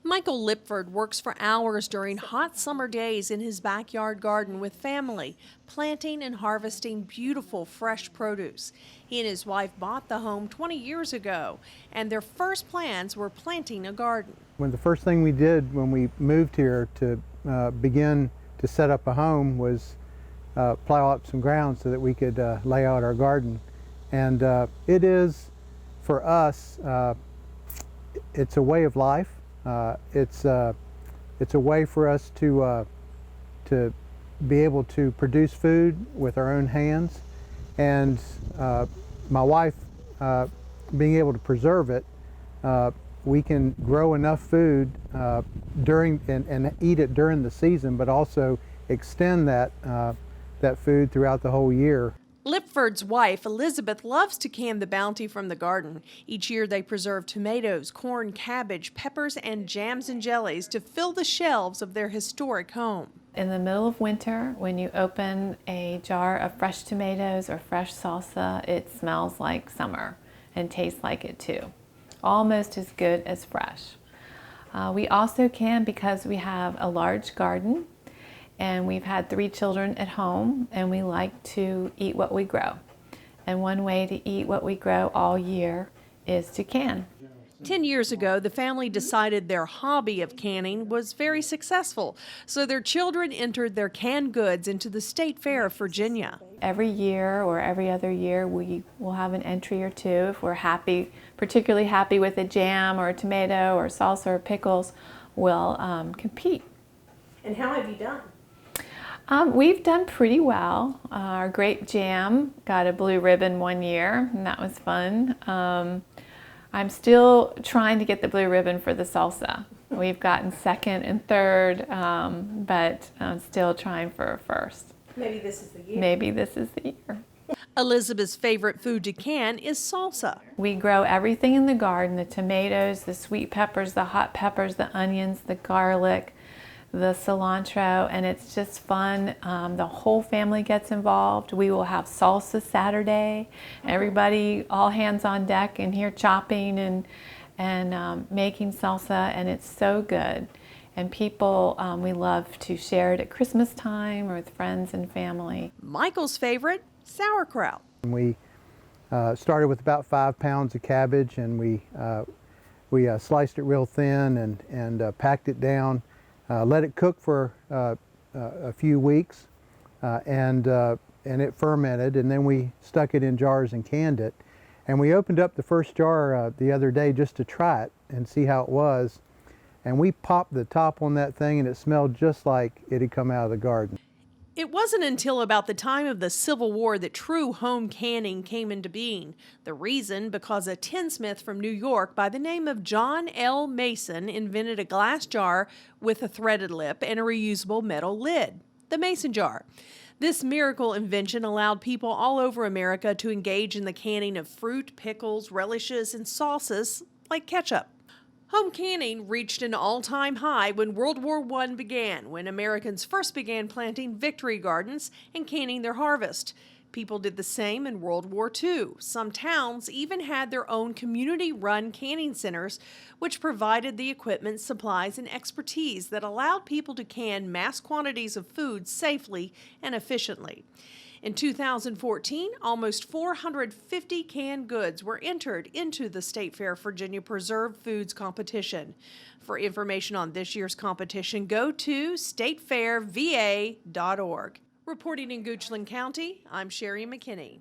Michael Lipford works for hours during hot summer days in his backyard garden with family, planting and harvesting beautiful fresh produce. He and his wife bought the home 20 years ago, and their first plans were planting a garden. The first thing we did when we moved here to begin to set up a home was plow up some ground so that we could lay out our garden. And it is, for us, it's a way of life. It's a way for us to be able to produce food with our own hands, and my wife being able to preserve it. We can grow enough food during and eat it during the season, but also extend that food throughout the whole year. Lipford's wife, Elizabeth, loves to can the bounty from the garden. Each year they preserve tomatoes, corn, cabbage, peppers, and jams and jellies to fill the shelves of their historic home. In the middle of winter, when you open a jar of fresh tomatoes or fresh salsa, it smells like summer and tastes like it too. Almost as good as fresh. We also can, because we have a large garden, and we've had 3 children at home, and we like to eat what we grow. And one way to eat what we grow all year is to can. 10 years ago, the family decided their hobby of canning was very successful, so their children entered their canned goods into the State Fair of Virginia. Every year or every other year, we will have an entry or two. If we're happy, particularly happy with a jam or a tomato or salsa or pickles, we'll compete. And how have you done? We've done pretty well. Our grape jam got a blue ribbon one year, and that was fun. I'm still trying to get the blue ribbon for the salsa. We've gotten second and third, but I'm still trying for a first. Maybe this is the year. Maybe this is the year. Elizabeth's favorite food to can is salsa. We grow everything in the garden: the tomatoes, the sweet peppers, the hot peppers, the onions, the garlic, the cilantro, and it's just fun. The whole family gets involved. We will have salsa Saturday. Everybody, all hands on deck, in here chopping and making salsa, and it's so good. And people, we love to share it at Christmas time or with friends and family. Michael's favorite, sauerkraut. We started with about 5 pounds of cabbage, and we sliced it real thin and packed it down. Let it cook for a few weeks, and it fermented, and then we stuck it in jars and canned it. And we opened up the first jar the other day just to try it and see how it was. And we popped the top on that thing, and it smelled just like it had come out of the garden. It wasn't until about the time of the Civil War that true home canning came into being. The reason, because a tinsmith from New York by the name of John L. Mason invented a glass jar with a threaded lip and a reusable metal lid, the Mason jar. This miracle invention allowed people all over America to engage in the canning of fruit, pickles, relishes, and sauces like ketchup. Home canning reached an all-time high when World War I began, when Americans first began planting victory gardens and canning their harvest. People did the same in World War II. Some towns even had their own community-run canning centers, which provided the equipment, supplies, and expertise that allowed people to can mass quantities of food safely and efficiently. In 2014, almost 450 canned goods were entered into the State Fair Virginia Preserved Foods competition. For information on this year's competition, go to statefairva.org. Reporting in Goochland County, I'm Sherry McKinney.